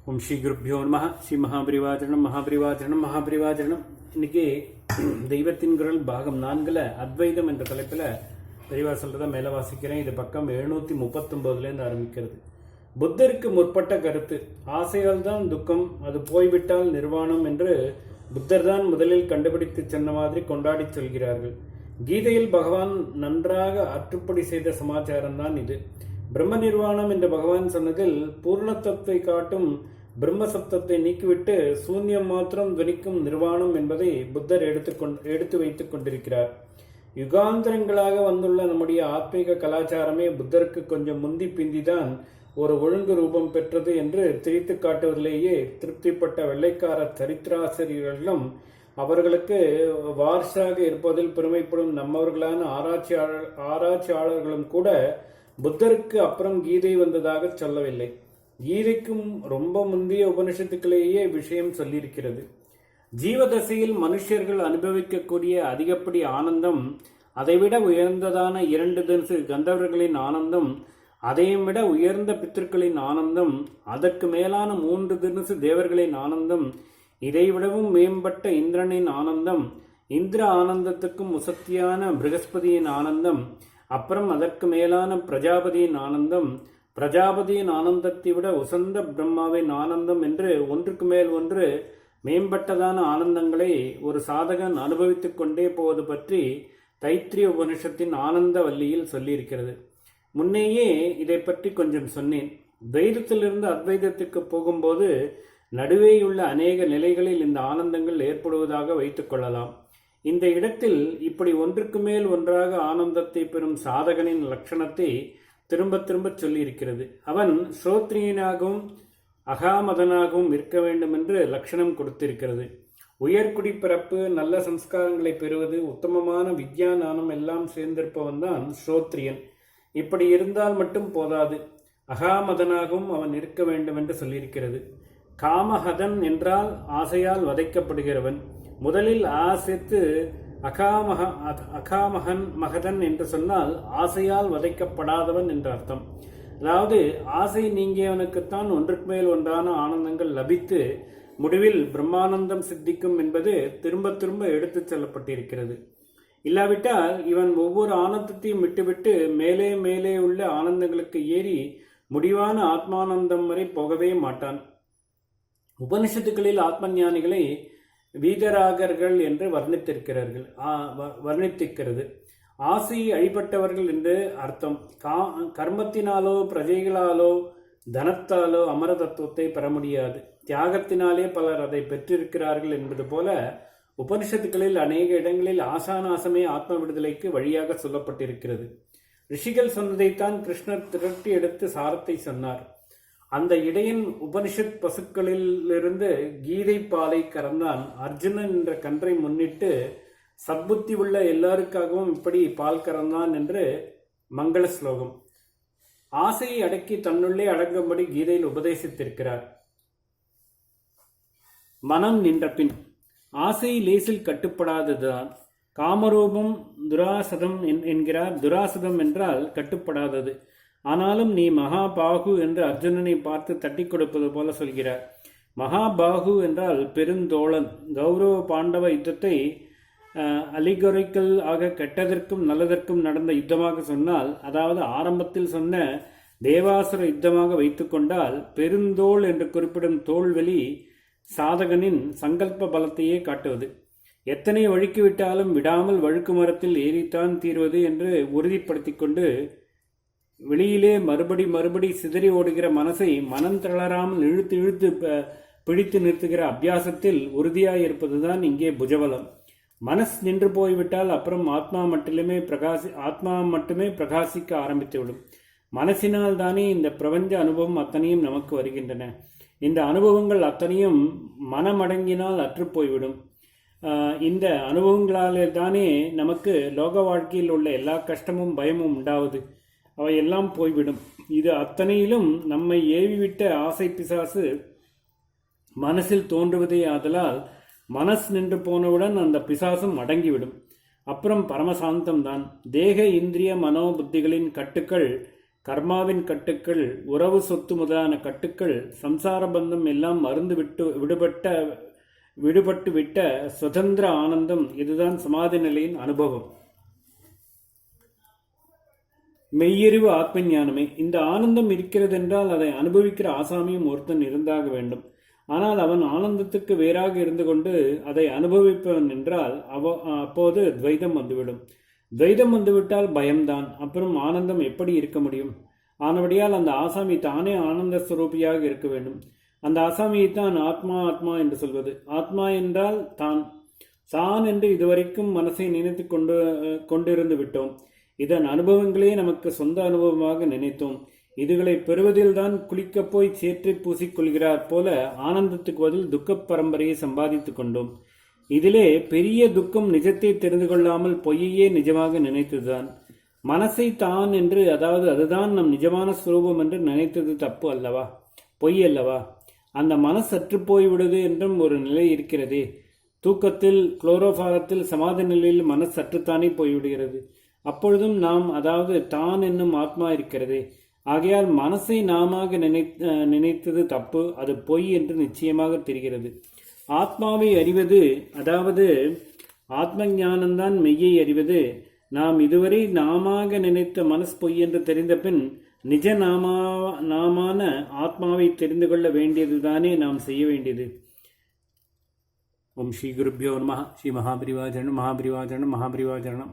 ஓம் ஸ்ரீ குருப்பியோ நம. ஸ்ரீ மகாபரிவாஜனம் மகாபரிவாஜனம் மகாபரிவாஜனம். இன்னைக்கு தெய்வத்தின் குரல் பாகம் 4 அத்வைதம் என்ற தலைப்பில் தெளிவாக சொல்றத மேலே வாசிக்கிறேன். இது பக்கம் 739 ஆரம்பிக்கிறது. புத்தருக்கு முற்பட்ட கருத்து, ஆசையால் தான் துக்கம், அது போய்விட்டால் நிர்வாணம் என்று புத்தர் தான் முதலில் கண்டுபிடித்து சொன்ன மாதிரி கொண்டாடி சொல்கிறார்கள். கீதையில் பகவான் நன்றாக அற்றுப்படி செய்த சமாச்சாரம் தான் இது. பிரம்ம நிர்வாணம் என்று பகவான் சொன்னதில் பூர்ணத்துவத்தை காட்டும் பிரம்ம சப்தத்தை நீக்கிவிட்டு சூன்யம் மாத்திரம் துணிக்கும் நிர்வாணம் என்பதை புத்தர் எடுத்து வைத்துக் கொண்டிருக்கிறார். யுகாந்தரங்களாக வந்துள்ள நம்முடைய ஆத்மீக கலாச்சாரமே புத்தருக்கு கொஞ்சம் முந்தி பிந்திதான் ஒரு ஒழுங்கு ரூபம் பெற்றது என்று திரித்து காட்டுவதிலேயே திருப்திப்பட்ட வெள்ளைக்கார சரித்திராசிரியர்களும் அவர்களுக்கு வாரிசாக இருப்பதில் பெருமைப்படும் நம்மவர்களான ஆராய்ச்சியாளர்களும் கூட புத்தருக்கு அப்புறம் கீதை வந்ததாக சொல்லவில்லை. கீதைக்கும் ரொம்ப முந்தைய உபனிஷத்துக்களேயே விஷயம் சொல்லியிருக்கிறது. ஜீவதசையில் மனுஷர்கள் அனுபவிக்கக்கூடிய அதிகப்படி ஆனந்தம், அதைவிட உயர்ந்ததான 2 தினசு கந்தவர்களின் ஆனந்தம், அதையும் விட உயர்ந்த பித்திருக்களின் ஆனந்தம், அதற்கு மேலான 3 தினசு தேவர்களின் ஆனந்தம், இதைவிடவும் மேம்பட்ட இந்திரனின் ஆனந்தம், இந்திர ஆனந்தத்துக்கும் உசத்தியான பிரகஸ்பதியின் ஆனந்தம், அப்புறம் அதற்கு மேலான பிரஜாபதியின் ஆனந்தம், பிரஜாபதியின் ஆனந்தத்தை விட உசந்த பிரம்மாவின் ஆனந்தம் என்று ஒன்றுக்கு மேல் ஒன்று மேம்பட்டதான ஆனந்தங்களை ஒரு சாதகன் அனுபவித்துக் கொண்டே போவது பற்றி தைத்திரிய உபனிஷத்தின் ஆனந்த வல்லியில் சொல்லியிருக்கிறது. முன்னேயே இதை பற்றி கொஞ்சம் சொன்னேன். துவைதத்திலிருந்து அத்வைதத்திற்கு போகும்போது நடுவேயுள்ள அநேக நிலைகளில் இந்த ஆனந்தங்கள் ஏற்படுவதாக வைத்துக் கொள்ளலாம். இந்த இடத்தில் இப்படி ஒன்றுக்கு மேல் ஒன்றாக ஆனந்தத்தை பெறும் சாதகனின் லட்சணத்தை திரும்ப திரும்ப சொல்லியிருக்கிறது. அவன் ஸ்ரோத்ரியனாகவும் அகாமதனாகவும் இருக்க வேண்டும் என்று லட்சணம் கொடுத்திருக்கிறது. உயர்குடி பிறப்பு, நல்ல சம்ஸ்காரங்களை பெறுவது, உத்தமமான வித்யானானம் எல்லாம் சேர்ந்திருப்பவன் தான் ஸ்ரோத்ரியன். இப்படி இருந்தால் மட்டும் போதாது, அகாமதனாகவும் அவன் இருக்க வேண்டும் என்று சொல்லியிருக்கிறது. காமஹதன் என்றால் ஆசையால் வதைக்கப்படுகிறவன். முதலில் ஆசைத்து அகாமகன் மகதன் என்று சொன்னால் ஆசையால் வதைக்கப்படாதவன் என்ற அர்த்தம். அதாவது ஆசை நீங்கியவனுக்குத்தான் ஒன்றுக்கு மேல் ஒன்றான ஆனந்தங்கள் லபித்து முடிவில் பிரம்மானந்தம் சித்திக்கும் என்பது திரும்ப திரும்ப எடுத்துச் செல்லப்பட்டிருக்கிறது. இல்லாவிட்டால் இவன் ஒவ்வொரு ஆனந்தத்தையும் விட்டுவிட்டு மேலே மேலே உள்ள ஆனந்தங்களுக்கு ஏறி முடிவான ஆத்மானந்தம் வரை போகவே மாட்டான். உபனிஷத்துக்களில் ஆத்மஞானிகளை வீதராகர்கள் என்று வர்ணித்திருக்கிறது. ஆசை அழிபட்டவர்கள் என்று அர்த்தம். கர்மத்தினாலோ பிரஜைகளாலோ தனத்தாலோ அமர தத்துவத்தை பெற முடியாது. தியாகத்தினாலே பலர் அதை பெற்றிருக்கிறார்கள் என்பது போல உபனிஷத்துக்களில் அநேக இடங்களில் ஆசானாசமே ஆத்ம விடுதலைக்கு வழியாக சொல்லப்பட்டிருக்கிறது. ரிஷிகள் சொன்னதைத்தான் கிருஷ்ணர் திரட்டி எடுத்து சாரத்தை சொன்னார். அந்த இடையின் உபனிஷத் பசுக்களிலிருந்து கீதை பாலை கறந்தான். அர்ஜுனன் என்ற கன்றை முன்னிட்டு சத்புத்தி உள்ள எல்லாருக்காகவும் இப்படி பால் கறந்தான் என்று மங்கள ஸ்லோகம். ஆசையை அடக்கி தன்னுள்ளே அடங்கும்படி கீதையில் உபதேசித்திருக்கிறார். மனம் நின்ற பின் ஆசை லேசில் கட்டுப்படாததுதான். காமரூபம் துராசதம் என்கிறார். துராசதம் என்றால் கட்டுப்படாதது. ஆனாலும் நீ மகாபாகு என்று அர்ஜுனனை பார்த்து தட்டி கொடுப்பது போல சொல்கிறார். மகாபாகு என்றால் பெருந்தோழன். கௌரவ பாண்டவ யுத்தத்தை அலிகொரிக்கல் ஆக கெட்டதற்கும் நல்லதற்கும் நடந்த யுத்தமாக சொன்னால், அதாவது ஆரம்பத்தில் சொன்ன தேவாசுர யுத்தமாக வைத்துக்கொண்டால், பெருந்தோள் என்று குறிப்பிடும் தோல்வெளி சாதகனின் சங்கல்ப பலத்தையே காட்டுவது. எத்தனை வழுக்கி விட்டாலும் விடாமல் வழுக்கு மரத்தில் ஏறித்தான் தீர்வது என்று உறுதிப்படுத்தி கொண்டு வெளியிலே மறுபடி சிதறி ஓடுகிற மனசை மனம் தளராமல் இழுத்து பிடித்து நிறுத்துகிற அபியாசத்தில் உறுதியாயிருப்பதுதான் இங்கே புஜபலம். மனசு நின்று போய்விட்டால் அப்புறம் ஆத்மா மட்டுமே பிரகாசிக்க ஆரம்பித்துவிடும். மனசினால் தானே இந்த பிரபஞ்ச அனுபவம் அத்தனையும் நமக்கு வருகின்றன. இந்த அனுபவங்கள் அத்தனையும் மனமடங்கினால் அற்றுப்போய்விடும். இந்த அனுபவங்களாலே தானே நமக்கு லோக வாழ்க்கையில் உள்ள எல்லா கஷ்டமும் பயமும் உண்டாவது. அவையெல்லாம் போய்விடும். இது அத்தனையிலும் நம்மை ஏவிவிட்ட ஆசை பிசாசு மனசில் தோன்றுவதே ஆதலால் மனசு நின்று போனவுடன் அந்த பிசாசும் அடங்கிவிடும். அப்புறம் பரமசாந்தம்தான். தேக இந்திரிய மனோபுத்திகளின் கட்டுக்கள் கர்மாவின் கட்டுக்கள், உறவு சொத்து முதலான கட்டுக்கள், சம்சார பந்தம் எல்லாம் மறந்து விடுபட்டு விட்ட சுதந்திர ஆனந்தம். இதுதான் சமாதி நிலையின் அனுபவம். மெய்யறிவு ஆத்ம ஞானமே. இந்த ஆனந்தம் இருக்கிறது என்றால் அதை அனுபவிக்கிற ஆசாமியும் ஒருத்தன் இருந்தாக வேண்டும். ஆனால் அவன் ஆனந்தத்துக்கு வேறாக இருந்து கொண்டு அதை அனுபவிப்பவன் என்றால் அப்போது துவைதம் வந்துவிடும். துவைதம் வந்துவிட்டால் பயம்தான். அப்புறம் ஆனந்தம் எப்படி இருக்க முடியும்? ஆனபடியால் அந்த ஆசாமி தானே ஆனந்த ஸ்வரூபியாக இருக்க வேண்டும். அந்த ஆசாமியைத்தான் ஆத்மா ஆத்மா என்று சொல்வது. ஆத்மா என்றால் தான் என்று இதுவரைக்கும் மனசை நினைத்து கொண்டிருந்து விட்டோம். இதன் அனுபவங்களே நமக்கு சொந்த அனுபவமாக நினைத்தோம். இதுகளை பெறுவதில்தான் குளிக்கப் போய் சேற்றை பூசிக்கொள்கிறார் போல ஆனந்தத்துக்கு பதில் துக்க பரம்பரையை சம்பாதித்துக் கொண்டோம். இதிலே பெரிய துக்கம் நிஜத்தை தெரிந்து கொள்ளாமல் பொய்யையே நிஜமாக நினைத்ததுதான். மனசை தான் என்று, அதாவது அதுதான் நம் நிஜமான ஸ்வரூபம் என்று நினைத்தது தப்பு அல்லவா? பொய் அல்லவா? அந்த மனசு சற்று போய்விடுது என்றும் ஒரு நிலை இருக்கிறதே. தூக்கத்தில் குளோரோஃபாரத்தில் சமாதி நிலையில் மனசு சற்றுத்தானே போய்விடுகிறது. அப்பொழுதும் நாம், அதாவது தான் என்னும் ஆத்மா இருக்கிறதே. ஆகையால் மனசை நாம நினைத்தது தப்பு, அது பொய் என்று நிச்சயமாக தெரிகிறது. ஆத்மாவை அறிவது, அதாவது ஆத்ம ஞானம்தான் மெய்யை அறிவது. நாம் இதுவரை நாம நினைத்த மனசு பொய் என்று தெரிந்த பின் நிஜ நாமான ஆத்மாவை தெரிந்து கொள்ள வேண்டியதுதானே நாம் செய்ய வேண்டியது. ஓம் ஸ்ரீ குருப்யோ நமः. ஸ்ரீ மகாபரிவாஜரணம் மகாபரிவாஜரணம் மகாபரிவாஜரணம்.